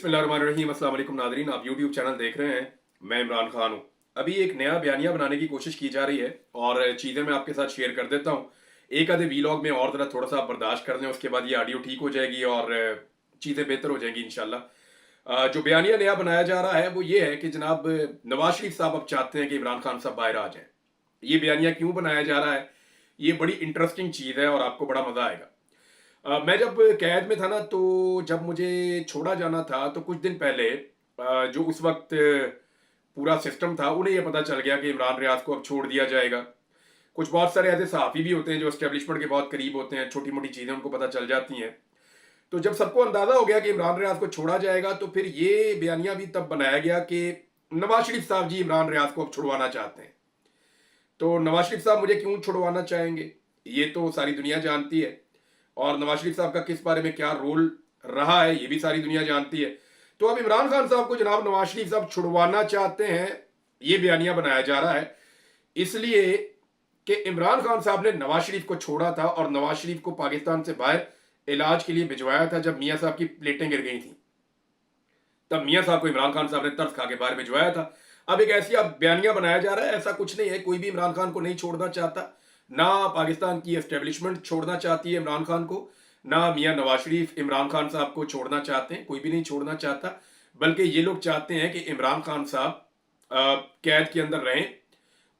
बिस्मिल्लाहिर्रहमानिर्रहीम। अस्सलाम वालेकुम नादरीन, आप यूट्यूब चैनल देख रहे हैं। मैं इमरान खान हूँ। अभी एक नया बयानिया बनाने की कोशिश की जा रही है और चीज़ें मैं आपके साथ शेयर कर देता हूँ। एक आधे वीलॉग में और ज़रा थोड़ा सा आप बर्दाश्त कर लें, उसके बाद ये ऑडियो ठीक हो जाएगी और चीज़ें बेहतर हो जाएंगी इंशाल्लाह। जो बयानिया नया बनाया जा रहा है वो ये है कि जनाब नवाज शरीफ साहब अब चाहते हैं कि इमरान खान साहब बाहर आ जाएं। ये बयानिया क्यों बनाया जा रहा है, ये बड़ी इंटरेस्टिंग चीज़ है और आपको बड़ा मज़ा आएगा। मैं जब कैद में था ना, तो जब मुझे छोड़ा जाना था तो कुछ दिन पहले जो उस वक्त पूरा सिस्टम था उन्हें यह पता चल गया कि इमरान रियाज को अब छोड़ दिया जाएगा। कुछ बहुत सारे ऐसे सहाफ़ी भी होते हैं जो एस्टेब्लिशमेंट के बहुत करीब होते हैं, छोटी मोटी चीज़ें उनको पता चल जाती हैं। तो जब सबको अंदाज़ा हो गया कि इमरान रियाज को छोड़ा जाएगा तो फिर ये बयानिया भी तब बनाया गया कि नवाज शरीफ साहब जी इमरान रियाज को अब छुड़वाना चाहते हैं। तो नवाज शरीफ साहब मुझे क्यों छुड़वाना चाहेंगे ये तो सारी दुनिया जानती है, और नवाज शरीफ साहब का किस बारे में क्या रोल रहा है ये भी सारी दुनिया जानती है। तो अब इमरान खान साहब को जनाब नवाज शरीफ साहब छुड़वाना चाहते हैं, ये बयानिया बनाया जा रहा है इसलिए कि इमरान खान साहब ने नवाज शरीफ को छोड़ा था और नवाज शरीफ को पाकिस्तान से बाहर इलाज के लिए भिजवाया था। जब मियाँ साहब की प्लेटें गिर गई थी तब मियाँ साहब को इमरान खान साहब ने तरस खा के बाहर भिजवाया था। अब एक ऐसी अब बयानिया बनाया जा रहा है, ऐसा कुछ नहीं है, कोई भी इमरान खान को नहीं छोड़ना चाहता, ना पाकिस्तान की एस्टेब्लिशमेंट छोड़ना चाहती है इमरान खान को, ना मियाँ नवाज शरीफ इमरान खान साहब को छोड़ना चाहते हैं, कोई भी नहीं छोड़ना चाहता। बल्कि ये लोग चाहते हैं कि इमरान खान साहब कैद के अंदर रहें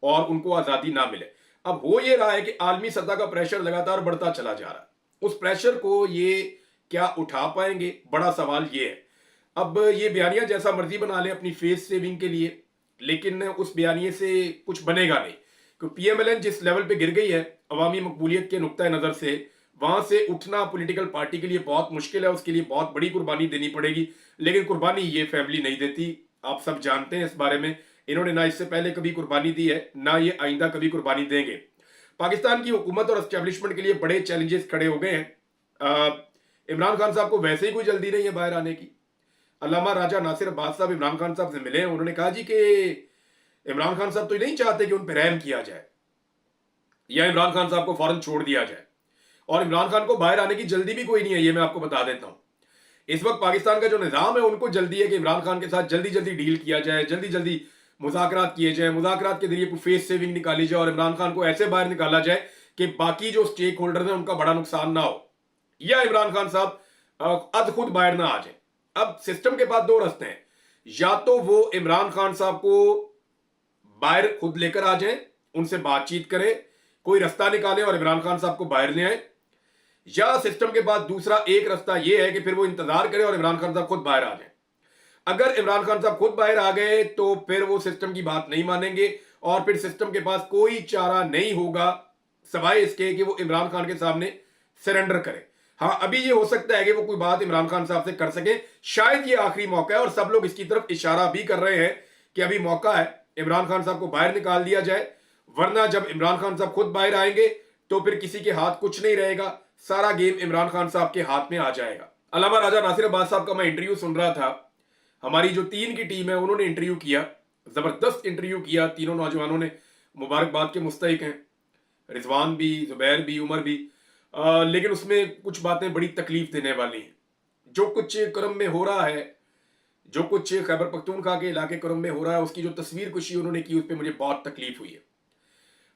और उनको आज़ादी ना मिले। अब हो ये रहा है कि आलमी सतह का प्रेशर लगातार बढ़ता चला जा रहा है, उस प्रेशर को ये क्या उठा पाएंगे, बड़ा सवाल ये है। अब ये बयानिया जैसा मर्जी बना ले अपनी फेस सेविंग के लिए, लेकिन उस बयानिए से कुछ बनेगा नहीं, क्योंकि पीएमएलएन जिस लेवल पे गिर गई है अवामी मकबूलियत के नुक्ता नज़र से, वहां से उठना पॉलिटिकल पार्टी के लिए बहुत मुश्किल है, उसके लिए बहुत बड़ी कुर्बानी देनी पड़ेगी। लेकिन कुर्बानी ये फैमिली नहीं देती, आप सब जानते हैं इस बारे में। इन्होंने ना इससे पहले कभी कुर्बानी दी है, ना ये आइंदा कभी कुर्बानी देंगे। पाकिस्तान की हुकूमत और एस्टेब्लिशमेंट के लिए बड़े चैलेंजेस खड़े हो गए हैं। इमरान खान साहब को वैसे ही कोई जल्दी नहीं है बाहर आने की। अल्लामा राजा नासिर अब्बास साहब इमरान खान साहब से मिले, उन्होंने कहा जी कि इमरान खान साहब तो नहीं चाहते कि उन पर रहम किया जाए या इमरान खान साहब को फौरन छोड़ दिया जाए, और इमरान खान को बाहर आने की जल्दी भी कोई नहीं है, ये मैं आपको बता देता हूं। इस वक्त पाकिस्तान का जो निजाम है उनको जल्दी है कि इमरान खान के साथ जल्दी जल्दी डील किया जाए, जल्दी जल्दी मुज़ाकरात किए जाए, मुज़ाकरात के जरिए फेस सेविंग निकाली जाए और इमरान खान को ऐसे बाहर निकाला जाए कि बाकी जो स्टेक होल्डर हैं उनका बड़ा नुकसान ना हो, या इमरान खान साहब अद खुद बाहर ना आ जाए। अब सिस्टम के पास दो रास्ते हैं, या तो वो इमरान खान साहब को बाहर खुद लेकर आ जाएं, उनसे बातचीत करें, कोई रास्ता निकालें और इमरान खान साहब को बाहर ले आए, या सिस्टम के पास दूसरा एक रास्ता यह है कि फिर वो इंतजार करे और इमरान खान साहब खुद बाहर आ जाए। अगर इमरान खान साहब खुद बाहर आ गए तो फिर वो सिस्टम की बात नहीं मानेंगे और फिर सिस्टम के पास कोई चारा नहीं होगा सवाए इसके कि वो इमरान खान के सामने सरेंडर करे। हाँ, अभी ये हो सकता है कि वो कोई बात इमरान खान साहब से कर सके, शायद ये आखिरी मौका है और सब लोग इसकी तरफ इशारा भी कर रहे हैं कि अभी मौका है इमरान खान साहब को बाहर निकाल दिया जाए, वरना जब इमरान खान साहब खुद बाहर आएंगे तो फिर किसी के हाथ कुछ नहीं रहेगा, सारा गेम इमरान खान साहब के हाथ में आ जाएगा। अल्लामा राजा नासिर अब्बास साहब का मैं इंटरव्यू सुन रहा था, हमारी जो 3 की टीम है उन्होंने इंटरव्यू किया, जबरदस्त इंटरव्यू किया, तीनों नौजवानों ने मुबारकबाद के मुस्तहिक हैं, रिजवान भी, जुबैर भी, उमर भी। लेकिन उसमें कुछ बातें बड़ी तकलीफ देने वाली हैं। जो कुछ करम में हो रहा है, जो कुछ खैबर पख्तूनख्वा के इलाके करम में हो रहा है, उसकी जो तस्वीर कुशी उन्होंने की, उस पर मुझे बहुत तकलीफ हुई है।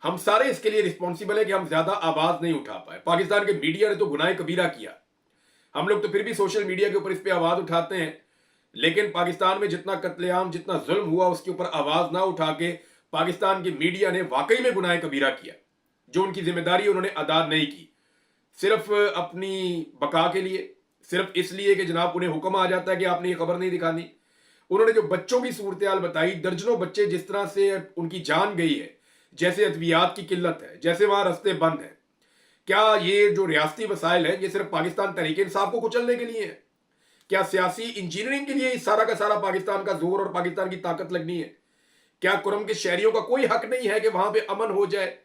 हम सारे इसके लिए रिस्पॉन्सिबल है कि हम ज्यादा आवाज नहीं उठा पाए। पाकिस्तान के मीडिया ने तो गुनाह कबीरा किया, हम लोग तो फिर भी सोशल मीडिया के ऊपर इस पर आवाज उठाते हैं, लेकिन पाकिस्तान में जितना कत्लेआम, जितना जुल्म हुआ उसके ऊपर आवाज ना उठा के पाकिस्तान की मीडिया ने वाकई में गुनाह कबीरा किया। जो उनकी जिम्मेदारी उन्होंने अदा नहीं की, सिर्फ अपनी बका के लिए, सिर्फ इसलिए कि जनाब उन्हें हुक्म आ जाता है कि आपने ये खबर नहीं दिखानी। उन्होंने जो बच्चों की सूरत हाल बताई, दर्जनों बच्चे जिस तरह से उनकी जान गई है, जैसे अद्वियात की किल्लत है, जैसे वहां रास्ते बंद हैं। क्या ये जो रियासती वसाइल है ये सिर्फ पाकिस्तान तहरीक इंसाफ को कुचलने के लिए है? क्या सियासी इंजीनियरिंग के लिए सारा का सारा पाकिस्तान का जोर और पाकिस्तान की ताकत लगनी है? क्या कुरम के शहरियों का कोई हक नहीं है कि वहां पे अमन हो जाए,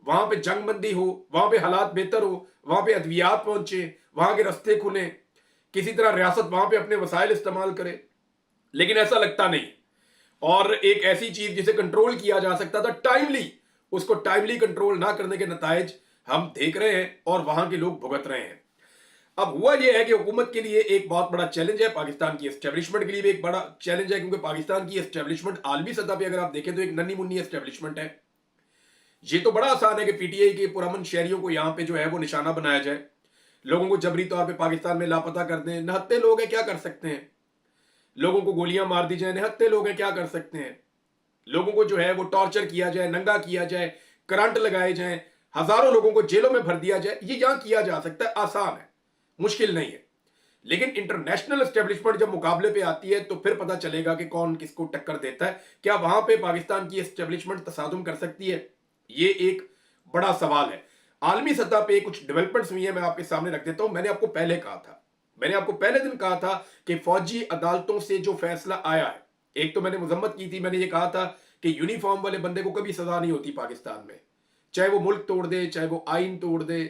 वहां पे जंगबंदी हो, वहां पे हालात बेहतर हो, वहां पे अद्वियात पहुंचे, वहां के रास्ते खुले, किसी तरह रियासत वहां पे अपने वसाइल इस्तेमाल करे? लेकिन ऐसा लगता नहीं। और एक ऐसी चीज जिसे कंट्रोल किया जा सकता था टाइमली, उसको टाइमली कंट्रोल ना करने के नतायज हम देख रहे हैं और वहां के लोग भुगत रहे हैं। अब हुआ यह है कि हुकूमत के लिए एक बहुत बड़ा चैलेंज है, पाकिस्तान की एस्टेब्लिशमेंट के लिए भी एक बड़ा चैलेंज है, क्योंकि पाकिस्तान की एस्टेब्लिशमेंट आलमी सतह पे अगर आप देखें तो एक नन्ही मुन्नी एस्टेब्लिशमेंट है। ये तो बड़ा आसान है कि पीटीआई के पुरअमन शहरियों को यहां पे जो है वो निशाना बनाया जाए, लोगों को जबरी तौर पे पाकिस्तान में लापता कर दें। निहत्थे लोग हैं, क्या कर सकते हैं? लोगों को गोलियां मार दी जाए, निहत्थे लोग हैं, क्या कर सकते हैं? लोगों को जो है वो टॉर्चर किया जाए, नंगा किया जाए, करंट लगाए जाए, हजारों लोगों को जेलों में भर दिया जाए, ये यहां किया जा सकता है, आसान है, मुश्किल नहीं है। लेकिन इंटरनेशनल एस्टेब्लिशमेंट जब मुकाबले पे आती है तो फिर पता चलेगा कि कौन किसको टक्कर देता है। क्या वहां पे पाकिस्तान की एस्टेब्लिशमेंट तसादुम कर सकती है? ये एक बड़ा सवाल है। आलमी सतह पे कुछ डेवलपमेंट्स हुई है, मैं आपके सामने रख देता हूं। मैंने आपको पहले कहा था, मैंने आपको पहले दिन कहा था कि फौजी अदालतों से जो फैसला आया है, एक तो मैंने मजम्मत की थी, मैंने ये कहा था कि यूनिफॉर्म वाले बंदे को कभी सजा नहीं होती पाकिस्तान में, चाहे वो मुल्क तोड़ दे, चाहे वो आइन तोड़ दे,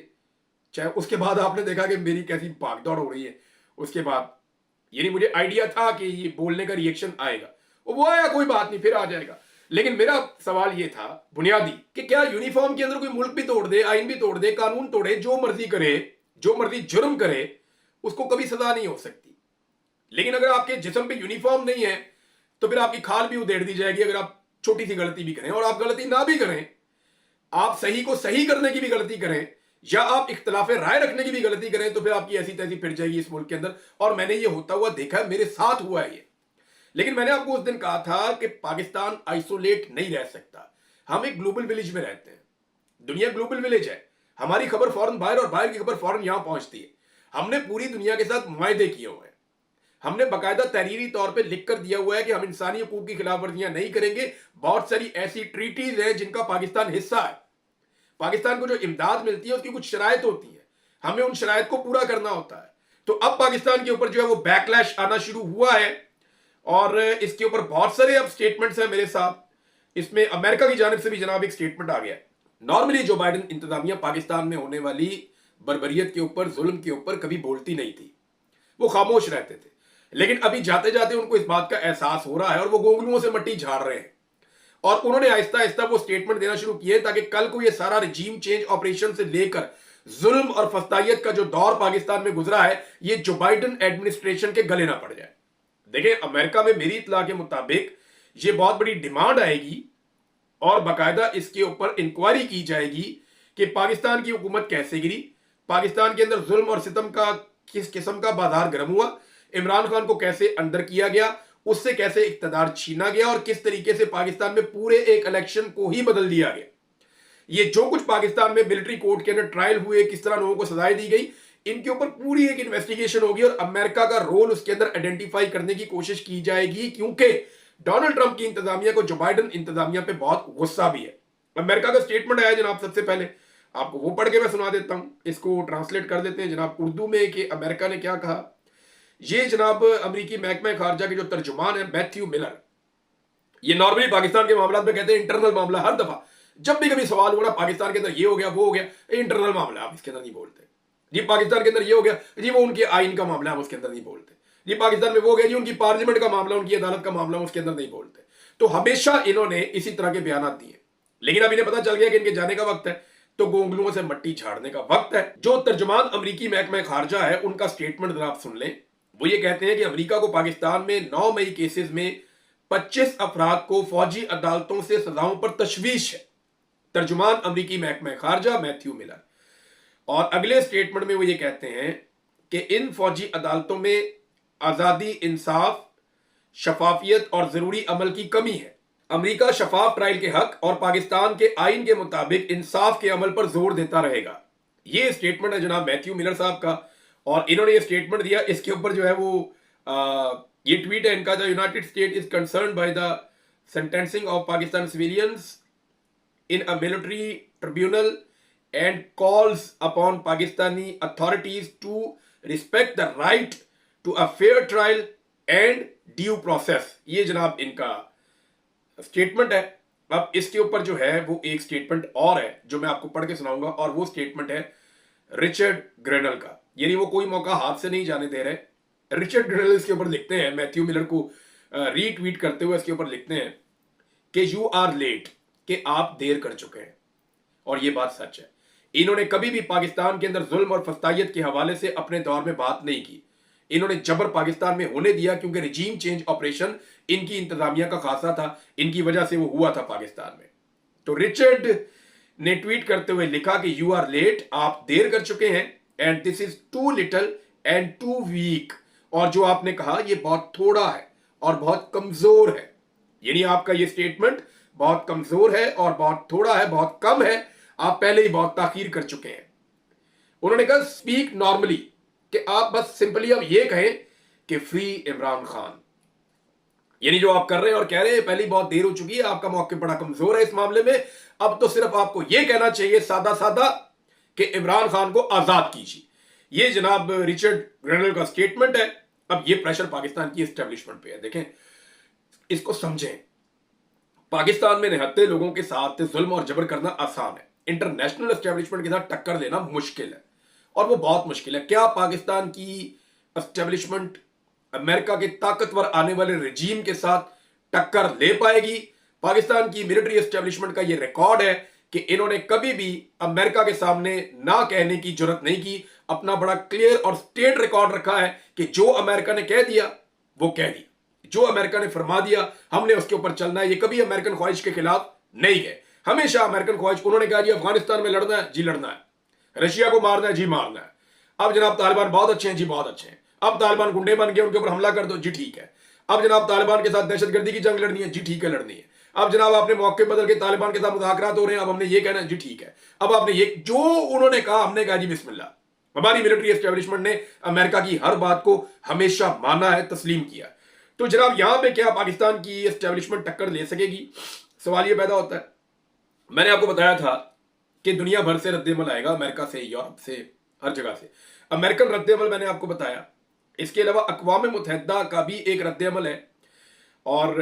चाहे उसके बाद आपने देखा कि मेरी कैसी भागदौड़ हो रही है उसके बाद। यानी मुझे आइडिया था कि ये बोलने का रिएक्शन आएगा, वो आया, कोई बात नहीं, फिर आ जाएगा। लेकिन मेरा सवाल ये था बुनियादी कि क्या यूनिफॉर्म के अंदर कोई मुल्क भी तोड़ दे, आइन भी तोड़ दे, कानून तोड़े, जो मर्जी करे, जो मर्जी जुर्म करे, उसको कभी सजा नहीं हो सकती। लेकिन अगर आपके जिस्म पे यूनिफॉर्म नहीं है तो फिर आपकी खाल भी उधेड़ दी जाएगी अगर आप छोटी सी गलती भी करें। और आप गलती ना भी करें, आप सही को सही करने की भी गलती करें, या आप इख्तलाफ राय रखने की भी गलती करें, तो फिर आपकी ऐसी तैसी फिर जाएगी इस मुल्क के अंदर। और मैंने ये होता हुआ देखा है, मेरे साथ हुआ है ये। लेकिन मैंने आपको उस दिन कहा था कि पाकिस्तान आइसोलेट नहीं रह सकता, हम एक ग्लोबल विलेज में रहते हैं, दुनिया ग्लोबल विलेज है। हमारी खबर फौरन बाहर और बाहर की खबर फौरन यहां पहुंचती है। हमने पूरी दुनिया के साथ मुआहदे किए हुए हैं, हमने बाकायदा तहरीरी तौर पे लिख कर दिया हुआ है कि हम इंसानी हकूक की खिलाफ वर्जियां नहीं करेंगे। बहुत सारी ऐसी ट्रीटीज हैं जिनका पाकिस्तान हिस्सा है। पाकिस्तान को जो इमदाद मिलती है उसकी कुछ शराइत होती है, हमें उन शराइत को पूरा करना होता है। तो अब पाकिस्तान के ऊपर जो है वो बैकलैश आना शुरू हुआ है, और इसके ऊपर बहुत सारे अब स्टेटमेंट्स हैं मेरे साथ। इसमें अमेरिका की जानिब से भी जनाब एक स्टेटमेंट आ गया है। नॉर्मली जो बाइडेन इंतजामिया पाकिस्तान में होने वाली बर्बरियत के ऊपर, जुल्म के ऊपर कभी बोलती नहीं थी, वो खामोश रहते थे। लेकिन अभी जाते जाते उनको इस बात का एहसास हो रहा है और वो गोंगलुओं से मट्टी झाड़ रहे हैं, और उन्होंने आहिस्ता आहिस्ता वो स्टेटमेंट देना शुरू किए ताकि कल को ये सारा रिजीम चेंज ऑपरेशन से लेकर जुल्म और फस्तायत का जो दौर पाकिस्तान में गुजरा है, ये जो बाइडेन एडमिनिस्ट्रेशन के गले ना पड़ जाए। देखिए, अमेरिका में मेरी इत्तला के मुताबिक ये बहुत बड़ी डिमांड आएगी और बाकायदा इसके ऊपर इंक्वायरी की जाएगी कि पाकिस्तान की हुकूमत कैसे गिरी, पाकिस्तान के अंदर जुल्म और सितम का किस किस्म का बाजार गर्म हुआ, इमरान खान को कैसे अंदर किया गया, उससे कैसे इख्तदार छीना गया, और किस तरीके से पाकिस्तान में पूरे एक इलेक्शन को ही बदल दिया गया। ये जो कुछ पाकिस्तान में मिलिट्री कोर्ट के अंदर ट्रायल हुए, किस तरह लोगों को सजाएं दी गई, इनके ऊपर पूरी एक इन्वेस्टिगेशन होगी और अमेरिका का रोल उसके अंदर आइडेंटिफाई करने की कोशिश की जाएगी। क्योंकि डोनाल्ड ट्रंप की इंतजामिया को जो बाइडेन इंतजामिया पे बहुत गुस्सा भी है। अमेरिका का स्टेटमेंट आया जनाब, सबसे पहले आपको वो पढ़ के मैं सुना देता हूं, इसको ट्रांसलेट कर देते हैं जनाब उर्दू में कि अमेरिका ने क्या कहा। ये जनाब अमेरिकी महकमा खारजा के जो तर्जुमान है मैथ्यू मिलर, ये नॉर्मली पाकिस्तान के मामला में कहते हैं इंटरनल मामला। हर दफा जब भी कभी सवाल हुआ ना पाकिस्तान के अंदर ये हो गया वो हो गया, इंटरनल मामला, आप इसके अंदर नहीं बोलते जी। पाकिस्तान के अंदर ये हो गया जी, वो उनके आइन का मामला है, उसके अंदर नहीं बोलते जी। पाकिस्तान में वो हो गया जी, उनकी पार्लियामेंट का मामला, उनकी अदालत का मामला, उसके अंदर नहीं बोलते। तो हमेशा इन्होंने इसी तरह के बयान दिए। लेकिन अब इन्हें पता चल गया कि इनके जाने का वक्त है, तो गोंगलुओं से मट्टी झाड़ने का वक्त है। जो तर्जुमान अमेरिकी महकमा खारजा है उनका स्टेटमेंट जरा आप सुन लें। वो ये कहते हैं कि अमेरिका को पाकिस्तान में 9 मई केसेस में 25 अफराद को फौजी अदालतों से सजाओं पर तशवीश है। तर्जुमान अमेरिकी महकमा खारजा मैथ्यू मिलर। और अगले स्टेटमेंट में वो ये कहते हैं कि इन फौजी अदालतों में आजादी, इंसाफ, शफाफियत और जरूरी अमल की कमी है। अमेरिका शफाफ ट्रायल के हक और पाकिस्तान के आइन के मुताबिक इंसाफ के अमल पर जोर देता रहेगा। ये स्टेटमेंट है जनाब मैथ्यू मिलर साहब का, और इन्होंने ये स्टेटमेंट दिया। इसके ऊपर जो है वो ये ट्वीट है इनका, the United State is concern by the sentencing of Pakistan civilians in a military tribunal and calls upon Pakistani authorities to respect the right to a fair trial and due process. ये जनाब इनका स्टेटमेंट है। अब इसके ऊपर जो है वो एक स्टेटमेंट और है जो मैं आपको पढ़ के सुनाऊंगा, और वो स्टेटमेंट है रिचर्ड ग्रेनल का। यानी वो कोई मौका हाथ से नहीं जाने दे रहे। रिचर्ड ग्रेनल इसके ऊपर लिखते हैं, मैथ्यू मिलर को रीट्वीट करते हुए इसके ऊपर लिखते हैं कि यू आर लेट, कि आप देर कर चुके हैं, और ये बात सच है। इन्होंने कभी भी पाकिस्तान के अंदर जुल्म और फस्तायत के हवाले से अपने दौर में बात नहीं की। इन्होंने जबर पाकिस्तान में होने दिया क्योंकि रिजीम चेंज ऑपरेशन इनकी इंतजामिया का खासा था, इनकी वजह से वो हुआ था पाकिस्तान में। तो रिचर्ड ने ट्वीट करते हुए लिखा कि यू आर लेट, आप देर कर चुके हैं, and this is too little and too weak, और जो आपने कहा ये बहुत थोड़ा है और बहुत कमजोर है। यानी आपका ये स्टेटमेंट बहुत कमजोर है और बहुत थोड़ा है, बहुत कम है, आप पहले ही बहुत ताखीर कर चुके हैं। उन्होंने कहा स्पीक नॉर्मली, कि आप बस सिंपली अब ये कहें कि फ्री इमरान खान। यानी जो आप कर रहे हैं और कह रहे हैं पहले ही बहुत देर हो चुकी है, आपका मौके बड़ा कमजोर है इस मामले में, अब तो सिर्फ आपको यह कहना चाहिए सादा सादा कि इमरान खान को आजाद कीजिए। ये जनाब रिचर्ड ग्रेनल का स्टेटमेंट है। अब ये प्रेशर पाकिस्तान की एस्टेब्लिशमेंट पे है। देखें, इसको समझें, पाकिस्तान में निहत्ते लोगों के साथ जुल्म और जबर करना आसान है, इंटरनेशनल एस्टेब्लिशमेंट के साथ टक्कर देना मुश्किल है, और वो बहुत मुश्किल है। क्या पाकिस्तान की एस्टेब्लिशमेंट अमेरिका के ताकतवर आने वाले रजीम के साथ टक्कर ले पाएगी? पाकिस्तान की मिलिट्री एस्टेब्लिशमेंट का ये रिकॉर्ड है कि इन्होंने कभी भी अमेरिका के सामने ना कहने की जरूरत नहीं की। अपना बड़ा क्लियर और स्टेट रिकॉर्ड रखा है कि जो अमेरिका ने कह दिया वो कह दिया, जो अमेरिका ने फरमा दिया हमने उसके ऊपर चलना है। ये कभी अमेरिकन ख्वाहिश के खिलाफ नहीं गए, हमेशा अमेरिकन ख्वाहिश। उन्होंने कहा जी अफगानिस्तान में लड़ना है, जी लड़ना है, रशिया को मारना है, जी मारना है। अब जनाब तालिबान बहुत अच्छे हैं, जी बहुत अच्छे हैं, अब तालिबान गुंडे बन गए, उनके ऊपर हमला कर दो, जी ठीक है। अब जनाब तालिबान के साथ दहशतगर्दी की जंग लड़नी है, जी ठीक है लड़नी है। अब जनाब आपने मौके बदल के तालिबान के साथ मुज़ाकरात हो रहे हैं, अब हमने ये कहना है, जी ठीक है। अब आपने ये जो उन्होंने कहा हमने कहा जी बिस्मिल्लाह। हमारी मिलिट्री एस्टेब्लिशमेंट ने अमेरिका की हर बात को हमेशा माना है, तस्लीम किया। तो जनाब यहां पे क्या पाकिस्तान की एस्टेब्लिशमेंट टक्कर ले सकेगी? सवाल ये पैदा होता है। मैंने आपको बताया था कि दुनिया भर से रद्देमल आएगा, अमेरिका से, यूरोप से, हर जगह से। अमेरिकन रद्देमल मैंने आपको बताया, इसके अलावा अक़वाम मुत्तहिदा का भी एक रद्देमल है। और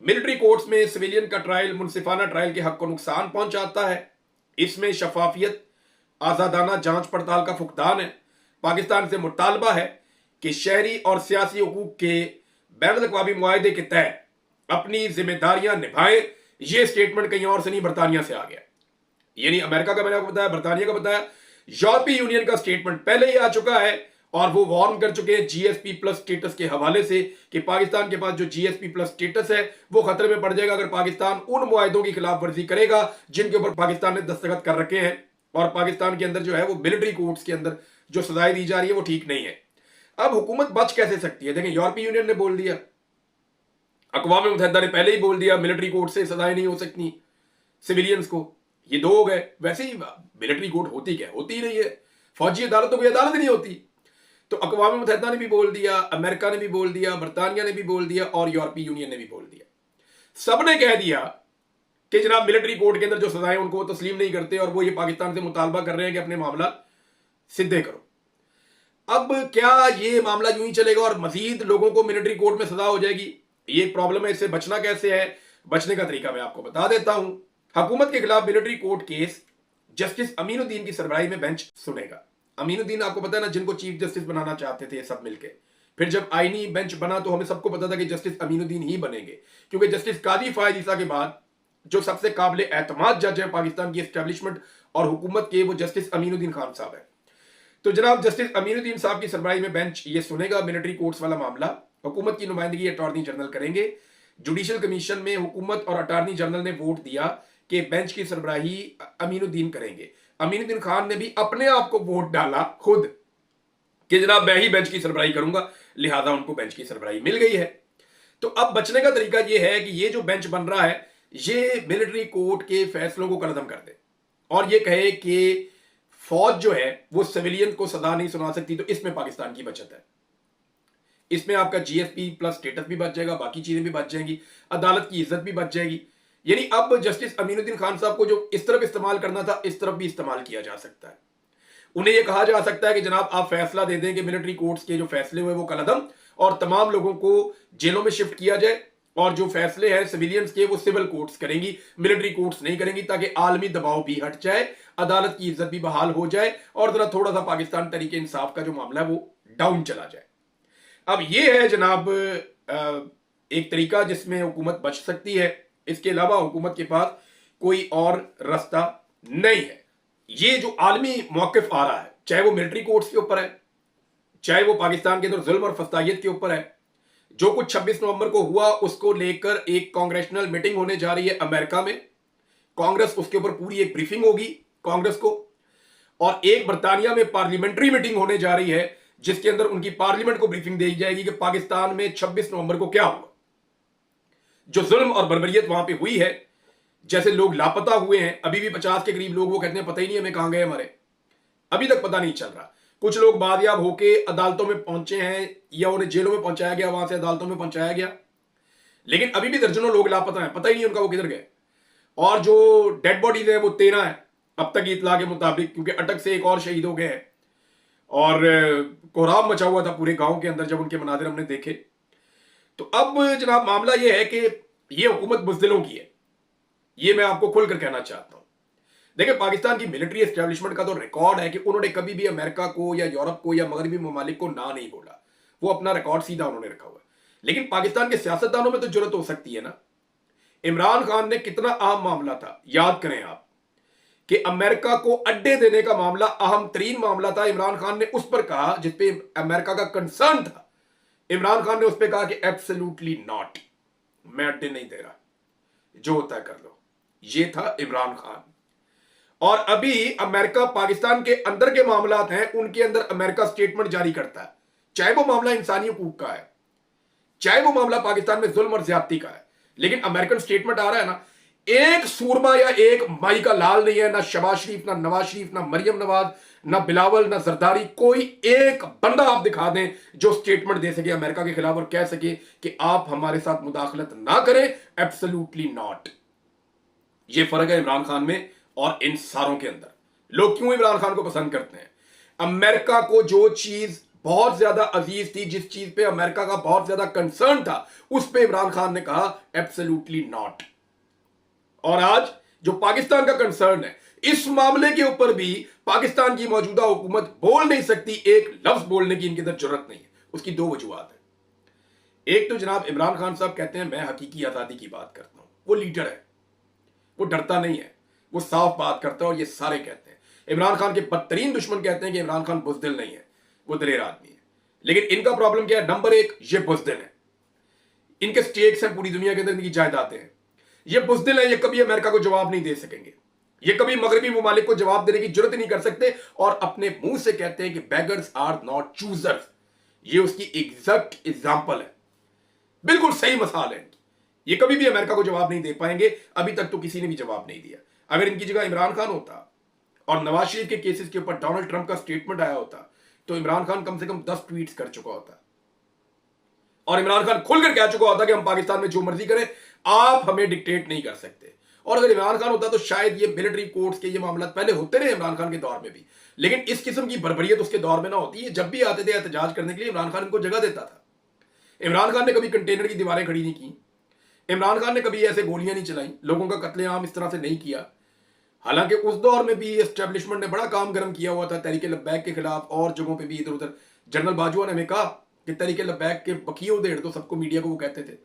मिलिट्री कोर्ट्स में सिविलियन का ट्रायल मुनसिफाना ट्रायल के हक को नुकसान पहुंचाता है। इसमें शफाफियत, आज़ादाना जांच पड़ताल का फुकदान है। पाकिस्तान से मुतालबा है कि शहरी और सियासी हुकूक के बैनुल-अक़वामी मुआहदे के तहत अपनी जिम्मेदारियां निभाएं। यह स्टेटमेंट कहीं और से नहीं, बरतानिया से आ गया। यानी अमेरिका का मैंने आपको बताया, बरतानिया का बताया, यूरोपीय यूनियन का स्टेटमेंट पहले ही आ चुका है और वो वार्न कर चुके हैं जीएसपी प्लस स्टेटस के हवाले से कि पाकिस्तान के पास जो जीएसपी प्लस स्टेटस है वो खतरे में पड़ जाएगा अगर पाकिस्तान उन मुआहदों की खिलाफ वर्जी करेगा जिनके ऊपर पाकिस्तान ने दस्तखत कर रखे हैं। और पाकिस्तान के अंदर जो है वो मिलिट्री कोर्ट्स के अंदर जो सजाएं दी जा रही है वो ठीक नहीं है। अब हुकूमत बच कैसे सकती है? देखें, यूरोपीय यूनियन ने बोल दिया, अक़वाम मुत्तहिदा ने पहले ही बोल दिया मिलिट्री कोर्ट से सजाएं नहीं हो सकती सिविलियंस को। ये दो हो गए। वैसे ही मिलिट्री कोर्ट होती क्या? होती ही नहीं है। फौजी अदालत तो कोई अदालत नहीं होती। तो अक़वाम मुत्तहिदा ने भी बोल दिया, अमेरिका ने भी बोल दिया, बरतानिया ने भी बोल दिया और यूरोपीय यूनियन ने भी बोल दिया। सबने कह दिया कि जनाब मिलिट्री कोर्ट के अंदर जो सजाएं उनको तस्लीम नहीं करते और वो ये पाकिस्तान से मुतालबा कर रहे हैं कि अपने मामला सीधे करो। अब क्या ये मामला यूं ही चलेगा और मजीद लोगों को मिलिट्री कोर्ट में सजा हो जाएगी? ये प्रॉब्लम है। इससे बचना कैसे है? बचने का तरीका मैं आपको बता देता हूं। हुकूमत के खिलाफ military court case justice Aminuddin की सरबराही में बेंच सुनेगा। अमीनुद्दीन आपको पता है ना, जिनको चीफ जस्टिस बनाना चाहते थे सब मिलके। फिर जब आईनी बेंच बना तो हमें सबको पता था कि जस्टिस अमीनुद्दीन ही बनेंगे, क्योंकि जस्टिस काजी फायद ईसा के बाद जो सबसे काबिल एतमाद जज है पाकिस्तान की एस्टेब्लिशमेंट और हुकूमत के, वो जस्टिस अमीनुद्दीन खान साहब है। तो जनाब जस्टिस अमीनुद्दीन साहब की सरबराही में बेंच ये सुनेगा मिलिट्री कोर्ट्स वाला मामला। हुकूमत की नुमाइंदगी अटॉर्नी जनरल करेंगे। जुडिशल कमीशन में हुकूमत और अटॉर्नी जनरल ने वोट दिया कि बेंच की सरबराही अमीनुद्दीन करेंगे। अमीनुद्दीन खान ने भी अपने आप को वोट डाला खुद कि जनाब मैं ही बेंच की सरबराही करूंगा, लिहाजा उनको बेंच की सरबराही मिल गई है। तो अब बचने का तरीका यह है कि ये जो बेंच बन रहा है ये मिलिट्री कोर्ट के फैसलों को कलअदम कर दे और ये कहे कि फौज जो है वो सिविलियन को सजा नहीं सुना सकती। तो इसमें पाकिस्तान की बचत है। इसमें आपका जीएसपी प्लस स्टेटस भी बच जाएगा, बाकी चीजें भी बच जाएंगी, अदालत की इज्जत भी बच जाएगी। यानी अब जस्टिस अमीनुद्दीन खान साहब को जो इस तरफ इस्तेमाल करना था इस तरफ भी इस्तेमाल किया जा सकता है। उन्हें यह कहा जा सकता है कि जनाब आप फैसला दे दें कि मिलिट्री कोर्ट्स के जो फैसले हुए वो कलअदम और तमाम लोगों को जेलों में शिफ्ट किया जाए और जो फैसले हैं सिविलियंस के वो सिविल कोर्ट्स करेंगी, मिलिट्री कोर्ट्स नहीं करेंगी, ताकि आलमी दबाव भी हट जाए, अदालत की इज्जत भी बहाल हो जाए और जरा थोड़ा सा पाकिस्तान तरीके इंसाफ का जो मामला है वो डाउन चला जाए। अब ये है जनाब एक तरीका जिसमें हुकूमत बच सकती है। इसके अलावा हुकूमत के पास कोई और रास्ता नहीं है। ये जो आलमी मौकिफ आ रहा है, चाहे वो मिलिट्री कोर्ट्स के ऊपर है, चाहे वो पाकिस्तान के अंदर जुल्म और फस्तायत के ऊपर है, जो कुछ 26 नवंबर को हुआ उसको लेकर एक कांग्रेशनल मीटिंग होने जा रही है अमेरिका में। कांग्रेस उसके ऊपर पूरी एक ब्रीफिंग होगी कांग्रेस को, और एक बर्तानिया में पार्लियामेंट्री मीटिंग होने जा रही है जिसके अंदर उनकी पार्लियामेंट को ब्रीफिंग दी जाएगी कि पाकिस्तान में 26 नवंबर को क्या हुआ, जो जुल्म और बर्बरियत वहां पे हुई है, जैसे लोग लापता हुए हैं, अभी भी 50 के करीब लोग, वो कहते हैं पता ही नहीं हमें कहां गए, हमारे अभी तक पता नहीं चल रहा। कुछ लोग बादयाब होके अदालतों में पहुंचे हैं या उन्हें जेलों में पहुंचाया गया, वहां से अदालतों में पहुंचाया गया, लेकिन अभी भी दर्जनों लोग लापता हैं, पता ही नहीं उनका वो किधर गए। और जो डेड बॉडीज है वो 13 है अब तक की इतला के मुताबिक, क्योंकि अटक से एक और शहीद हो गए हैं। और कोहराम मचा हुआ था पूरे गांव के अंदर जब उनके मनाजिर हमने देखे। तो अब जनाब मामला यह है कि यह हुकूमत बुज़दिलों की है, ये मैं आपको खुलकर कहना चाहता हूं। देखिए, पाकिस्तान की मिलिट्री एस्टेब्लिशमेंट का तो रिकॉर्ड है कि उन्होंने कभी भी अमेरिका को या यूरोप को या मगरबी ममालिक को ना नहीं बोला, वो अपना रिकॉर्ड सीधा उन्होंने रखा हुआ है। लेकिन पाकिस्तान के सियासतदानों में तो जरूरत हो सकती है ना। इमरान खान ने कितना अहम मामला था, याद करें आप, कि अमेरिका को अड्डे देने का मामला अहम तरीन मामला था। इमरान खान ने उस पर कहा जिस पे अमेरिका का कंसर्न था, इमरान खान ने उस पर कहा कि एब्सोल्युटली नॉट, मैं अड्डे नहीं दे रहा, जो होता है कर लो। ये था इमरान खान। और अभी अमेरिका पाकिस्तान के अंदर के मामलात हैं, उनके अंदर अमेरिका स्टेटमेंट जारी करता है, चाहे वो मामला इंसानी हकूक का है, चाहे वो मामला पाकिस्तान में जुल्म और ज्यादती का है, लेकिन अमेरिकन स्टेटमेंट आ रहा है ना। एक सूरमा या एक माई का लाल नहीं है, ना शबाज शरीफ, ना नवाज शरीफ, ना मरियम नवाज, ना बिलावल, ना जरदारी, कोई एक बंदा आप दिखा दें जो स्टेटमेंट दे सके अमेरिका के खिलाफ और कह सके कि आप हमारे साथ मुदाखलत ना करें, एब्सोल्युटली नॉट। ये फर्क है इमरान खान में और इन सारों के अंदर। लोग क्यों इमरान खान को पसंद करते हैं? अमेरिका को जो चीज बहुत ज्यादा अजीज थी, जिस चीज पे अमेरिका का बहुत ज्यादा कंसर्न था, उस पे इमरान खान ने कहा एब्सोल्युटली नॉट। और आज जो पाकिस्तान का कंसर्न है, इस मामले के ऊपर भी पाकिस्तान की मौजूदा हुकूमत बोल नहीं सकती, एक लफ्ज बोलने की इनके अंदर जरूरत नहीं है। उसकी दो वजूहत है। एक तो जनाब इमरान खान साहब कहते हैं मैं हकीकी आजादी की बात करता हूं, वो लीडर है, वो डरता नहीं है, वो साफ बात करता है, और ये सारे कहते हैं। इमरान खान के बदतरीन दुश्मन कहते हैं कि इमरान खान बुज़दिल नहीं है, वो दलेर आदमी है। लेकिन इनका प्रॉब्लम क्या है? नंबर एक, ये बुज़दिल है, इनके स्टेक्स हैं पूरी दुनिया के अंदर, इनकी जायदादें हैं। ये बुज़दिल है, ये कभी अमेरिका को जवाब नहीं दे सकेंगे, ये कभी मगरबी ममालिक को जवाब देने की जरूरत नहीं कर सकते, और अपने मुंह से कहते हैं कि बेगर्स आर नॉट चूजर्स। ये उसकी एग्जैक्ट एग्जाम्पल है, बिल्कुल सही मिसाल है। ये कभी भी अमेरिका को जवाब नहीं दे पाएंगे, अभी तक तो किसी ने भी जवाब नहीं दिया। अगर इनकी जगह इमरान खान होता और नवाज शरीफ के केसेस के ऊपर डोनाल्ड ट्रंप का स्टेटमेंट आया होता, तो इमरान खान कम से कम 10 ट्वीट्स कर चुका होता, और इमरान खान खुलकर कह चुका होता कि हम पाकिस्तान में जो मर्जी करें, आप हमें डिक्टेट नहीं कर सकते। और अगर इमरान खान होता तो शायद ये मिलिट्री कोर्ट्स के ये मामला पहले होते रहे इमरान खान के दौर में भी, लेकिन इस किस्म की बर्बरियत उसके दौर में ना होती है। जब भी आते थे एहतजाज करने के लिए, इमरान खान इनको जगह देता था। इमरान खान ने कभी कंटेनर की दीवारें खड़ी नहीं की, इमरान खान ने कभी ऐसे गोलियां नहीं चलाई, लोगों का कत्लेआम इस तरह से नहीं किया। हालांकि उस दौर में भी एस्टेब्लिशमेंट ने बड़ा काम गर्म किया हुआ था तहरीक लब्बैक के खिलाफ, और जगहों पे भी इधर उधर। जनरल बाजवा ने हमें कहा कि तहरीक लब्बैक के बखिए उधेड़ तो सबको, मीडिया को वो कहते थे।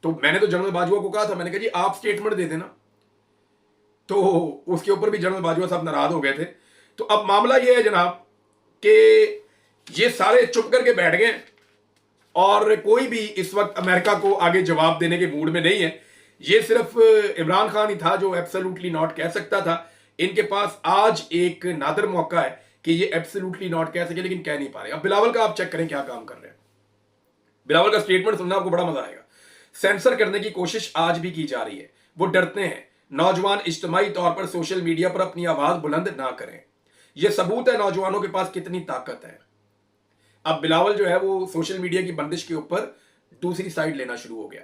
तो मैंने तो जनरल बाजवा को कहा था, मैंने कहा जी आप स्टेटमेंट दे देना, तो उसके ऊपर भी जनरल बाजवा साहब नाराज हो गए थे। तो अब मामला ये है जनाब कि ये सारे चुप करके बैठ गए, और कोई भी इस वक्त अमेरिका को आगे जवाब देने के मूड में नहीं है। ये सिर्फ इमरान खान ही था जो एब्सोल्युटली नॉट कह सकता था। इनके पास आज एक नादर मौका है कि ये एब्सोल्युटली नॉट कह सके, लेकिन कह नहीं पा रहे। अब बिलावल का आप चेक करें क्या काम कर रहे हैं। बिलावल का स्टेटमेंट सुनना आपको बड़ा मजा आएगा। सेंसर करने की कोशिश आज भी की जा रही है, वो डरते हैं। नौजवान इज्तिमाई तौर पर सोशल मीडिया पर अपनी आवाज बुलंद ना करें, यह सबूत है नौजवानों के पास कितनी ताकत है। अब बिलावल जो है वो सोशल मीडिया की बंदिश के ऊपर दूसरी साइड लेना शुरू हो गया।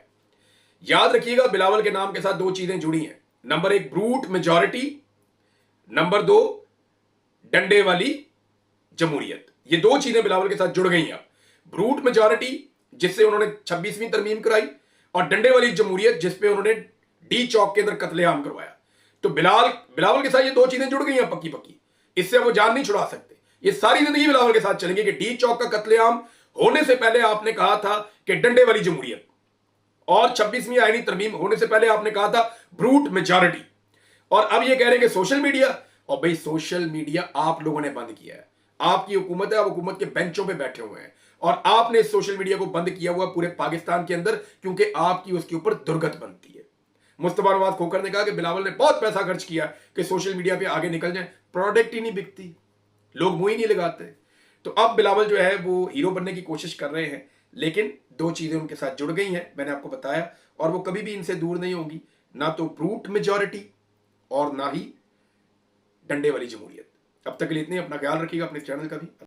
याद रखिएगा, बिलावल के नाम के साथ दो चीजें जुड़ी हैं। नंबर एक, ब्रूट मेजॉरिटी, नंबर दो, डंडे वाली जमहूरियत। ये दो चीजें बिलावल के साथ जुड़ गई हैं। अब ब्रूट मेजॉरिटी जिससे उन्होंने 26वीं तरमीम कराई, और डंडे वाली जमहूरियत जिसपे उन्होंने डी चौक के अंदर कत्लेआम करवाया। तो बिलावल के साथ ये दो चीजें जुड़ गई हैं पक्की पक्की, इससे वो जान नहीं छुड़ा सकते। ये सारी जिंदगी बिलावल के साथ चलेंगे कि डी चौक का कत्लेआम होने से पहले आपने कहा था कि डंडे वाली जमहूरियत, और 26वीं आईनी तरमीम होने से पहले आपने कहा था ब्रूट मेजॉरिटी। और अब ये कह रहे हैं कि सोशल मीडिया, और भाई सोशल मीडिया आप लोगों ने बंद किया है, आपकी हुकूमत है, आप हुकूमत के बेंचों पे बैठे हुए हैं और आपने सोशल मीडिया को बंद किया हुआ पूरे पाकिस्तान के अंदर, क्योंकि आपकी उसके ऊपर दुर्गत बनती है। मुस्तफा नवाज खोकर ने कहा कि बिलावल ने बहुत पैसा खर्च किया कि सोशल मीडिया पे आगे निकल जाए, प्रोडक्ट ही नहीं बिकती, लोग मुंह ही नहीं लगाते। तो अब बिलावल जो है वो हीरो बनने की कोशिश कर रहे हैं, लेकिन दो चीजें उनके साथ जुड़ गई हैं, मैंने आपको बताया, और वो कभी भी इनसे दूर नहीं होंगी, ना तो ब्रूट मेजॉरिटी और ना ही डंडे वाली जमहूरियत। अब तक के लिए इतने, अपना ख्याल रखिएगा, अपने चैनल का भी।